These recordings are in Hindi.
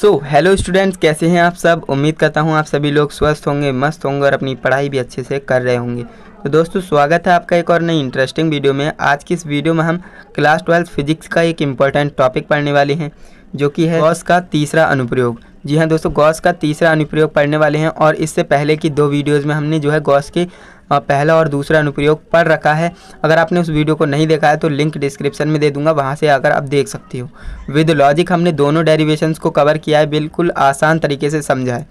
सो हेलो स्टूडेंट्स, कैसे हैं आप सब। उम्मीद करता हूं आप सभी लोग स्वस्थ होंगे, मस्त होंगे और अपनी पढ़ाई भी अच्छे से कर रहे होंगे। तो दोस्तों, स्वागत है आपका एक और नई इंटरेस्टिंग वीडियो में। आज की इस वीडियो में हम क्लास 12 फिजिक्स का एक इम्पॉर्टेंट टॉपिक पढ़ने वाले हैं, जो कि है गॉस का तीसरा अनुप्रयोग। जी हाँ दोस्तों, गॉस का तीसरा अनुप्रयोग पढ़ने वाले हैं। और इससे पहले की दो वीडियोज़ में हमने जो है गॉस के पहला और दूसरा अनुप्रयोग पढ़ रखा है। अगर आपने उस वीडियो को नहीं देखा है तो लिंक डिस्क्रिप्शन में दे दूंगा, वहां से आकर आप देख सकते हो। विद लॉजिक हमने दोनों डेरिवेशंस को कवर किया है, बिल्कुल आसान तरीके से समझा है।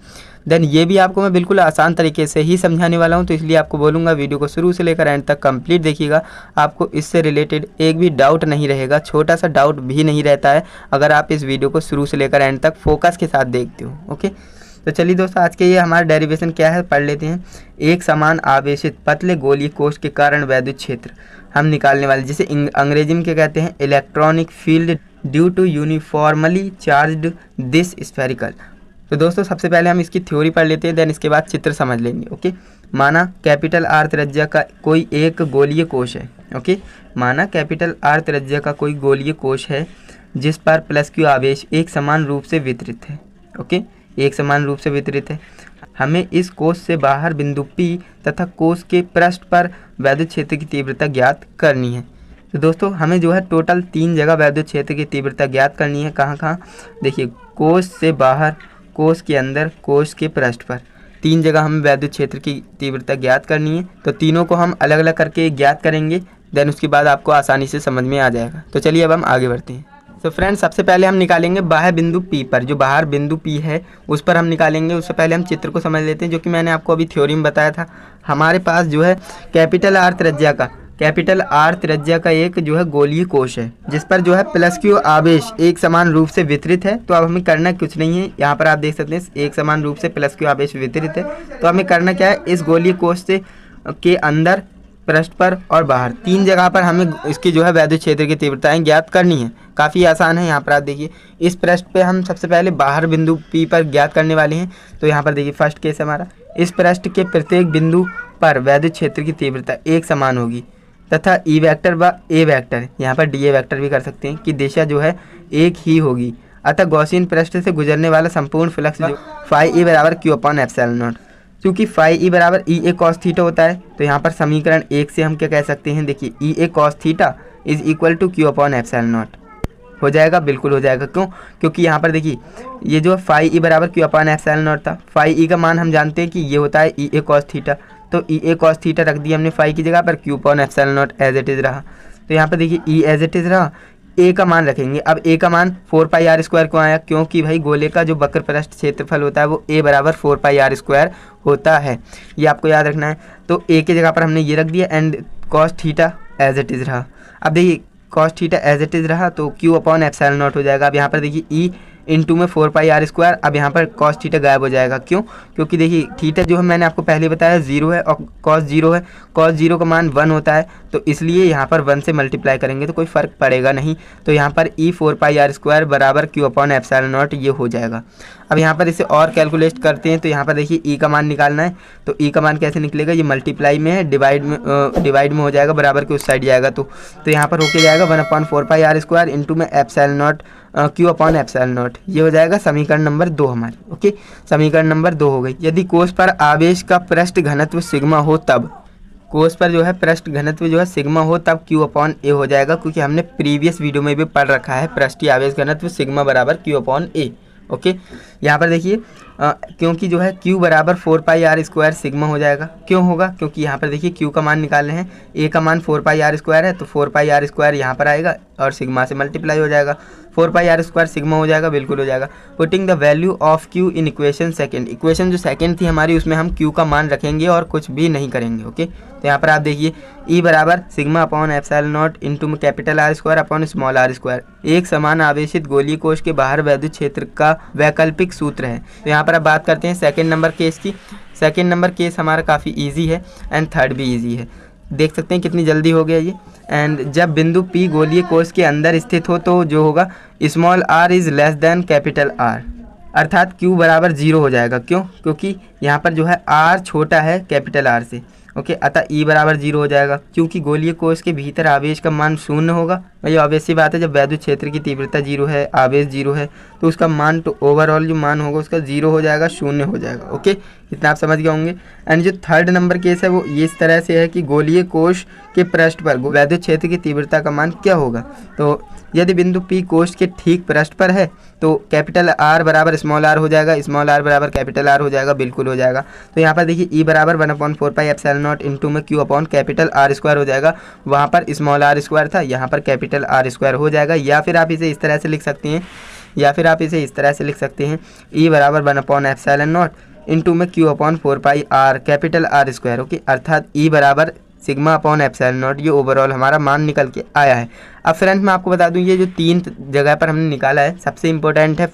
देन ये भी आपको मैं बिल्कुल आसान तरीके से ही समझाने वाला हूं, तो इसलिए आपको बोलूँगा वीडियो को शुरू से लेकर एंड तक कंप्लीट देखिएगा। आपको इससे रिलेटेड एक भी डाउट नहीं रहेगा, छोटा सा डाउट भी नहीं रहता है अगर आप इस वीडियो को शुरू से लेकर एंड तक फोकस के साथ देखते हो। ओके, तो चलिए दोस्तों, आज के ये हमारा डेरिवेशन क्या है पढ़ लेते हैं। एक समान आवेशित पतले गोलीय कोश के कारण वैद्युत क्षेत्र हम निकालने वाले, जिसे अंग्रेजी में क्या कहते हैं, electronic field due to uniformly charged this spherical. तो दोस्तों, सबसे पहले हम इसकी थ्योरी पढ़ लेते हैं, देन इसके बाद चित्र समझ लेंगे। ओके, माना कैपिटल आर त्रिज्या का कोई एक गोलीय कोश है। ओके, माना कैपिटल आर त्रिज्या का कोई गोलीय कोश है जिस पर प्लस क्यू आवेश एक समान रूप से वितरित है। ओके, एक समान रूप से वितरित है। हमें इस कोश से बाहर बिंदु P तथा कोश के पृष्ठ पर वैद्युत क्षेत्र की तीव्रता ज्ञात करनी है। तो दोस्तों, हमें जो है टोटल 3 जगह वैद्युत क्षेत्र की तीव्रता ज्ञात करनी है। कहाँ कहाँ देखिए, कोश से बाहर, कोश के अंदर, कोश के पृष्ठ पर, 3 जगह हमें वैद्युत क्षेत्र की तीव्रता ज्ञात करनी है। तो तीनों को हम अलग अलग करके ज्ञात करेंगे, देन उसके बाद आपको आसानी से समझ में आ जाएगा। तो चलिए अब हम आगे बढ़ते हैं। तो फ्रेंड्स, सबसे पहले हम निकालेंगे बाह्य बिंदु P पर, जो बाहर बिंदु P है उस पर हम निकालेंगे। उससे पहले हम चित्र को समझ लेते हैं, जो कि मैंने आपको अभी थ्योरी में बताया था। हमारे पास जो है कैपिटल आर त्रिज्या का एक जो है गोलीय कोश है, जिस पर जो है प्लस क्यू आवेश एक समान रूप से वितरित है। तो अब हमें करना कुछ नहीं है, यहाँ पर आप देख सकते हैं एक समान रूप से प्लस क्यू आवेश वितरित है। तो हमें करना क्या है, इस गोलीय कोश से के अंदर, पृष्ठ पर और बाहर 3 जगह पर हमें इसकी जो है वैद्युत क्षेत्र की तीव्रताएं ज्ञात करनी है। काफ़ी आसान है। यहाँ पर आप देखिए, इस पृष्ठ पे हम सबसे पहले बाहर बिंदु P पर ज्ञात करने वाले हैं। तो यहाँ पर देखिए फर्स्ट केस हमारा, इस पृष्ठ के प्रत्येक बिंदु पर वैद्युत क्षेत्र की तीव्रता एक समान होगी तथा ई वेक्टर व ए वेक्टर, यहाँ पर डी ए वेक्टर भी कर सकते हैं, कि दिशा जो है एक ही होगी। अतः गॉसियन पृष्ठ से गुजरने वाला संपूर्ण फ्लक्स जो फाई ई बराबर क्यू अपॉन एप्सिलॉन नॉट, क्योंकि फाई ई बराबर ई ए कॉस थीटा होता है। तो यहाँ पर समीकरण 1 से हम क्या कह सकते हैं, देखिए E A cos theta is equal to Q upon epsilon naught हो जाएगा, बिल्कुल हो जाएगा। क्यों? क्योंकि यहाँ पर देखिए ये जो फाई ई बराबर क्यू अपॉन एप्सिलॉन नॉट था, फाई ई का मान हम जानते हैं कि ये होता है ई ए कॉस थीटा। तो ई ए कॉस थीटा रख दिया हमने फाई की जगह पर, q upon epsilon not as it is रहा। तो यहाँ पर देखिए ई एज इट इज़ रहा, ए का मान रखेंगे। अब ए का मान 4 पाई आर स्क्वायर क्यों आया? क्योंकि भाई गोले का जो वक्र पृष्ठ क्षेत्रफल होता है वो ए बराबर 4 पाई आर स्क्वायर होता है, ये आपको याद रखना है। तो ए की जगह पर हमने ये रख दिया and cos theta as it is रहा। अब देखिए cos theta as it is रहा, तो क्यू अपॉन एप्सिलॉन नॉट हो जाएगा। अब यहाँ पर देखिए ई इंटू में 4 पाई आर स्क्वायर, अब यहाँ पर कॉस थीटा गायब हो जाएगा। क्यों? क्योंकि देखिए थीटा जो है मैंने आपको पहले बताया 0 है और कॉस 0 है, कॉस 0 का मान 1 होता है, तो इसलिए यहाँ पर 1 से मल्टीप्लाई करेंगे तो कोई फ़र्क पड़ेगा नहीं। तो यहाँ पर ई 4 पाई आर स्क्वायर बराबर क्यू अपॉन एप्सिलॉन नॉट ये हो जाएगा। अब यहाँ पर इसे और कैलकुलेट करते हैं। तो यहाँ पर देखिए ई का मान निकालना है, तो ई का मान कैसे निकलेगा, ये मल्टीप्लाई में है, डिवाइड में हो जाएगा, बराबर के उस साइड जाएगा। तो यहाँ पर होके जाएगा 1/4 पाई आर स्क्वायर इंटू में epsilon not Q upon epsilon not, ये हो जाएगा समीकरण नंबर 2 हमारी। ओके, समीकरण नंबर 2 हो गई। यदि कोश पर आवेश का पृष्ठ घनत्व सिग्मा हो तब, कोश पर जो है पृष्ठ घनत्व जो है सिग्मा हो तब क्यू अपॉन ए हो जाएगा, क्योंकि हमने प्रीवियस वीडियो में भी पढ़ रखा है पृष्ठीय आवेश घनत्व सिग्मा बराबर क्यू अपॉन ए। ओके, यहाँ पर देखिए क्योंकि जो है Q बराबर 4 पाई आर स्क्वायर सिग्मा हो जाएगा। क्यों होगा? क्योंकि यहाँ पर देखिए Q का मान निकालने हैं, A का मान 4 पाई आर स्क्वायर है, तो 4 पाई आर स्क्वायर यहाँ पर आएगा और सिग्मा से मल्टीप्लाई हो जाएगा। 4 पाई आर स्क्वायर सिग्मा हो जाएगा, बिल्कुल हो जाएगा। Putting the value of Q in equation second, equation जो सेकेंड थी हमारी उसमें हम Q का मान रखेंगे और कुछ भी नहीं करेंगे। ओके, तो यहाँ पर आप देखिए E बराबर sigma upon epsilon naught into में capital R square upon small R square, एक समान आवेशित गोलीय कोश के बाहर वैद्युत क्षेत्र का वैकल्पिक सूत्र है। तो यहाँ पर अब बात करते हैं सेकंड नंबर केस की। सेकंड नंबर केस हमारा काफ़ी इजी है एंड थर्ड भी इजी है, देख सकते हैं कितनी जल्दी हो गया ये। एंड जब बिंदु P गोलीय कोश के अंदर स्थित हो तो जो होगा small r is less than capital R, अर्थात Q बराबर 0 हो जाएगा। क्यों? क्योंकि यहाँ पर जो है R छोटा है कैपिटल R से ओके, अतः ई बराबर 0 हो जाएगा क्योंकि गोलीय कोश के भीतर आवेश का मान 0 होगा। भाई ऑब्वियस सी बात है, जब वैद्युत क्षेत्र की तीव्रता 0 है, आवेश 0 है, तो उसका मान तो ओवरऑल जो मान होगा उसका 0 हो जाएगा, 0 हो जाएगा। ओके, इतना आप समझ गए होंगे। एंड जो थर्ड नंबर केस है वो ये इस तरह से है कि गोलीय कोश के पृष्ठ पर वैद्युत क्षेत्र की तीव्रता का मान क्या होगा। तो यदि बिंदु P कोश के ठीक पृष्ठ पर है तो कैपिटल R बराबर स्मॉल r हो जाएगा, स्मॉल r बराबर कैपिटल R हो जाएगा, बिल्कुल हो जाएगा। तो यहाँ पर देखिए E बराबर 1/4 एप्सिलॉन नॉट इंटू में Q upon capital R square हो जाएगा। वहाँ पर स्मॉल r स्क्वायर था, यहाँ पर कैपिटल R स्क्वायर हो जाएगा। या फिर आप इसे इस तरह से लिख सकते हैं, E बराबर 1/एप्सिलॉन नॉट इंटू में Q upon 4πr capital R square. Okay, अर्थात E बराबर सिग्मा अपॉन एप्सिलॉन नॉट, ये ओवरऑल हमारा मान निकल के आया है। अब फ्रेंड्स मैं आपको बता दूं, ये जो 3 जगह पर हमने निकाला है, सबसे इम्पोर्टेंट है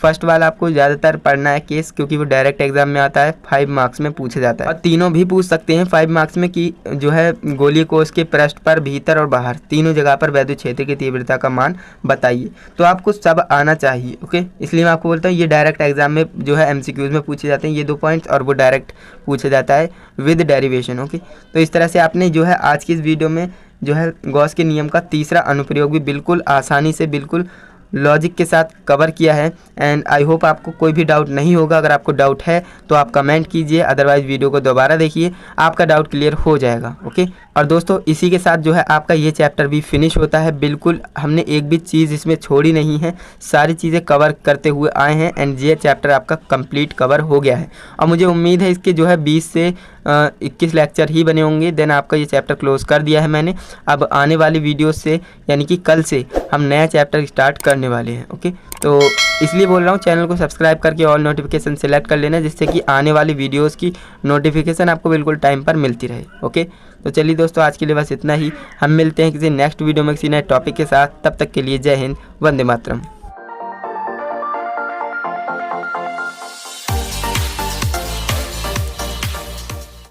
फर्स्ट वाला आपको ज़्यादातर पढ़ना है केस, क्योंकि वो डायरेक्ट एग्जाम में आता है, 5 मार्क्स में पूछा जाता है। और तीनों भी पूछ सकते हैं 5 मार्क्स में कि जो है गोलीय कोश के पृष्ठ पर, भीतर और बाहर तीनों जगह पर वैद्युत क्षेत्र की तीव्रता का मान बताइए। तो आपको सब आना चाहिए। ओके, इसलिए मैं आपको बोलता हूँ ये डायरेक्ट एग्जाम में जो है MCQs में पूछे जाते हैं ये 2 पॉइंट्स, और वो डायरेक्ट पूछा जाता है विद डेरिवेशन। ओके, तो इस तरह से आपने जो है आज की इस वीडियो में जो है गॉस के नियम का तीसरा अनुप्रयोग भी बिल्कुल आसानी से, बिल्कुल लॉजिक के साथ कवर किया है। एंड आई होप आपको कोई भी डाउट नहीं होगा। अगर आपको डाउट है तो आप कमेंट कीजिए, अदरवाइज वीडियो को दोबारा देखिए, आपका डाउट क्लियर हो जाएगा। ओके, और दोस्तों इसी के साथ जो है आपका ये चैप्टर भी फिनिश होता है। बिल्कुल हमने एक भी चीज़ इसमें छोड़ी नहीं है, सारी चीज़ें कवर करते हुए आए हैं एंड ये चैप्टर आपका कंप्लीट कवर हो गया है। और मुझे उम्मीद है इसके जो है 20 से 21 लेक्चर ही बने होंगे, देन आपका ये चैप्टर क्लोज कर दिया है मैंने। अब आने वाली वीडियो से यानी कि कल से हम नया चैप्टर स्टार्ट करने वाले हैं। ओके, तो इसलिए बोल रहा हूँ चैनल को सब्सक्राइब करके ऑल नोटिफिकेशन सेलेक्ट कर लेना, जिससे कि आने वाली वीडियोस की नोटिफिकेशन आपको बिल्कुल टाइम पर मिलती रहे। ओके, तो चलिए दोस्तों आज के लिए बस इतना ही। हम मिलते हैं किसी नेक्स्ट वीडियो में किसी नए टॉपिक के साथ। तब तक के लिए जय हिंद, वंदे मातरम।